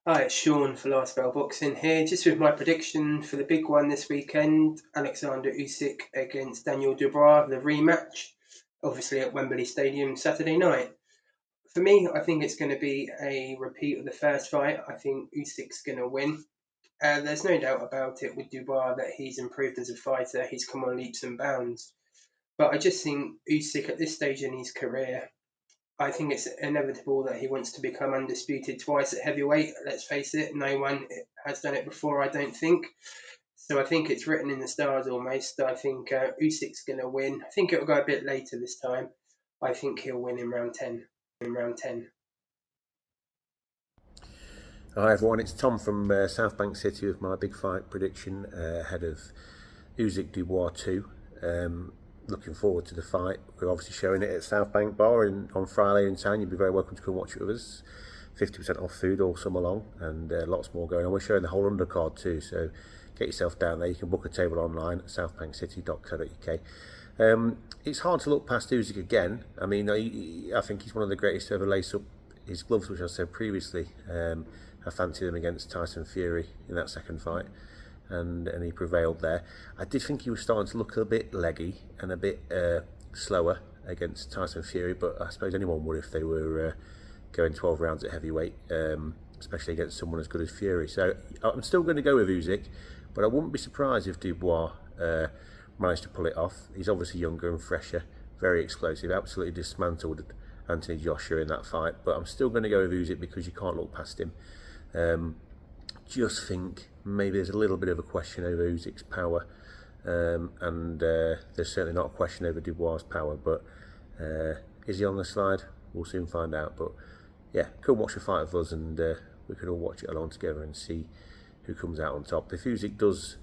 Hi, it's Sean for Last Bell Boxing here, just with my prediction for the big one this weekend, Oleksandr Usyk against Daniel Dubois, the rematch, obviously at Wembley Stadium Saturday night. For me, I think it's going to be a repeat of the first fight. I think Usyk's going to win. There's no doubt about it with Dubois that he's improved as a fighter. He's come on leaps and bounds. But I just think Usyk at this stage in his career, I think it's inevitable that he wants to become undisputed twice at heavyweight. Let's face it, no one has done it before, I don't think. So I think it's written in the stars almost. I think Usyk's going to win. I think it'll go a bit later this time. I think he'll win in round 10. Hi everyone, it's Tom from South Bank City with my big fight prediction ahead of Usyk Dubois 2. Looking forward to the fight. We're obviously showing it at South Bank Bar on Friday in town. You'd be very welcome to come watch it with us. 50% off food all summer long, and lots more going on. We're showing the whole undercard too, so get yourself down there. You can book a table online at southbankcity.co.uk. It's hard to look past Usyk again. I mean, I think he's one of the greatest to ever lace up his gloves, which I said previously. I fancied him against Tyson Fury in that second fight, and he prevailed there. I did think he was starting to look a bit leggy and a bit slower against Tyson Fury, but I suppose anyone would if they were going 12 rounds at heavyweight, especially against someone as good as Fury. So I'm still going to go with Usyk, but I wouldn't be surprised if Dubois managed to pull it off. He's obviously younger and fresher, very explosive, absolutely dismantled Anthony Joshua in that fight, but I'm still going to go with Usyk because you can't look past him. Just think maybe there's a little bit of a question over Usyk's power, and there's certainly not a question over Dubois' power, but is he on the slide? We'll soon find out. But yeah, come watch the fight with us, and we can all watch it along together and see who comes out on top. If Usyk does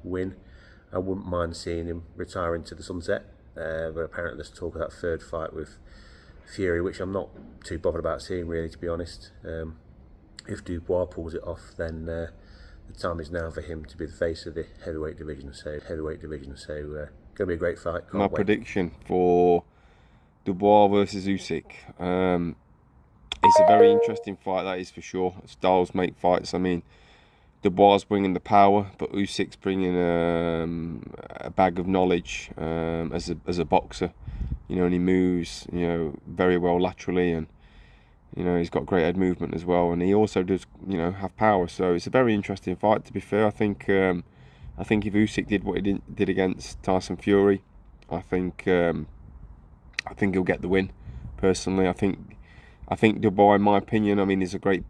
win, I wouldn't mind seeing him retire into the sunset, but apparently there's talk of that third fight with Fury, which I'm not too bothered about seeing, really, to be honest. If Dubois pulls it off, then the time is now for him to be the face of the heavyweight division. So going to be a great fight. Can't My wait. prediction for Dubois versus Usyk. It's a very interesting fight, that is for sure. Styles make fights. I mean, Dubois bringing the power, but Usyk's bringing a bag of knowledge as a boxer. And he moves, very well laterally, and he's got great head movement as well, and he also does, have power. So it's a very interesting fight. To be fair, I think if Usyk did what he did against Tyson Fury, I think he'll get the win. Personally, I think Dubois, in my opinion, I mean, is a great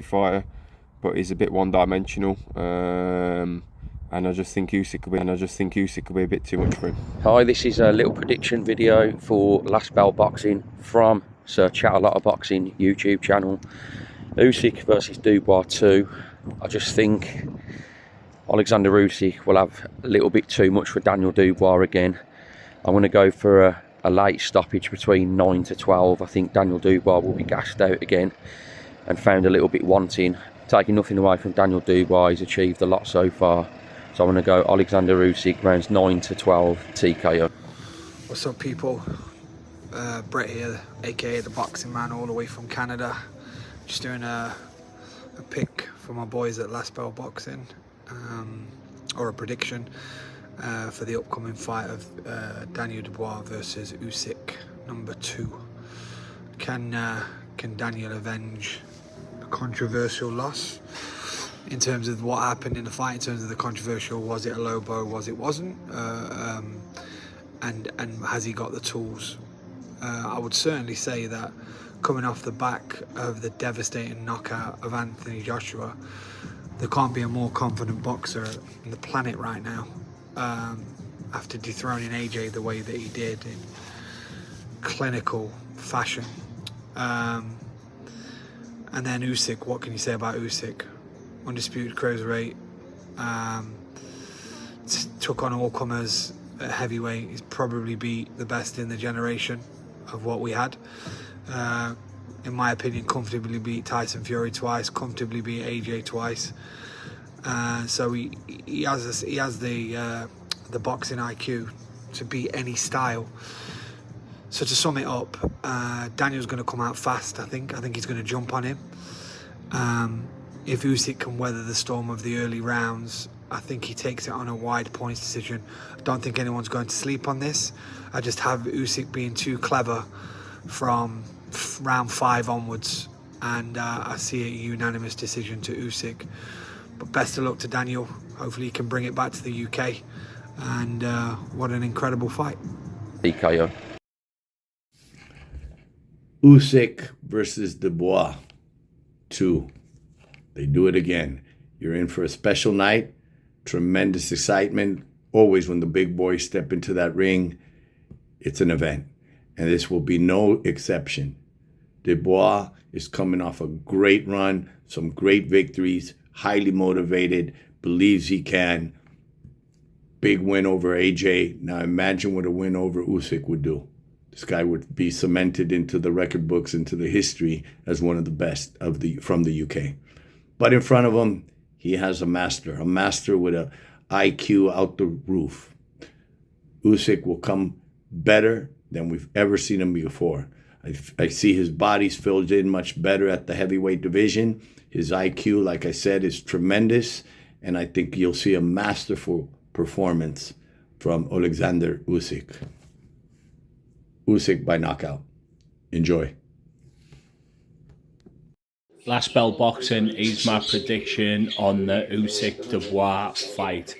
fighter, but he's a bit one-dimensional. And I just think Usyk will be a bit too much for him. Hi, this is a little prediction video for Last Bell Boxing from Sir Chat A Lot of Boxing YouTube channel. Usyk versus Dubois 2. I just think Oleksandr Usyk will have a little bit too much for Daniel Dubois again. I'm going to go for a late stoppage between 9 to 12. I think Daniel Dubois will be gassed out again and found a little bit wanting. Taking nothing away from Daniel Dubois, he's achieved a lot so far. So I'm going to go Oleksandr Usyk rounds 9 to 12 TKO. What's up, people? Brett here, aka the Boxing Man, all the way from Canada. Just doing a pick for my boys at Last Bell Boxing, or a prediction for the upcoming fight of Daniel Dubois versus Usyk, number 2. Can Daniel avenge a controversial loss? In terms of what happened in the fight, in terms of the controversial, was it a low blow, wasn't? And has he got the tools? I would certainly say that coming off the back of the devastating knockout of Anthony Joshua, there can't be a more confident boxer on the planet right now. After dethroning AJ the way that he did in clinical fashion. And then Usyk, what can you say about Usyk? Undisputed cruiserweight, took on all comers at heavyweight. He's probably beat the best in the generation of what we had. In my opinion, comfortably beat Tyson Fury twice, comfortably beat AJ twice. So he has the boxing IQ to beat any style. So to sum it up, Daniel's going to come out fast. I think he's going to jump on him. If Usyk can weather the storm of the early rounds, I think he takes it on a wide points decision. I don't think anyone's going to sleep on this. I just have Usyk being too clever from round 5 onwards, and I see a unanimous decision to Usyk. But best of luck to Daniel. Hopefully he can bring it back to the UK, and what an incredible fight. DKO. Usyk versus Dubois 2. They do it again. You're in for a special night. Tremendous excitement. Always when the big boys step into that ring, it's an event. And this will be no exception. Dubois is coming off a great run, some great victories, highly motivated, believes he can. Big win over AJ. Now imagine what a win over Usyk would do. This guy would be cemented into the record books, into the history as one of the best from the UK. But in front of him, he has a master with an IQ out the roof. Usyk will come better than we've ever seen him before. I see his body's filled in much better at the heavyweight division. His IQ, like I said, is tremendous. And I think you'll see a masterful performance from Oleksandr Usyk. Usyk by knockout. Enjoy. Last Bell Boxing is my prediction on the Usyk Dubois fight.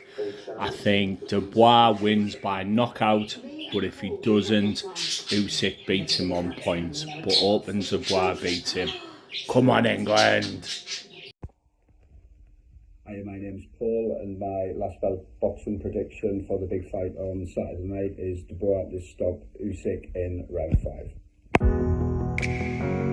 I think Dubois wins by knockout, but if he doesn't, Usyk beats him on points, but opens Dubois beats him. Come on, England! Hi, my name's Paul, and my Last Bell Boxing prediction for the big fight on Saturday night is Dubois to stop Usyk in round 5.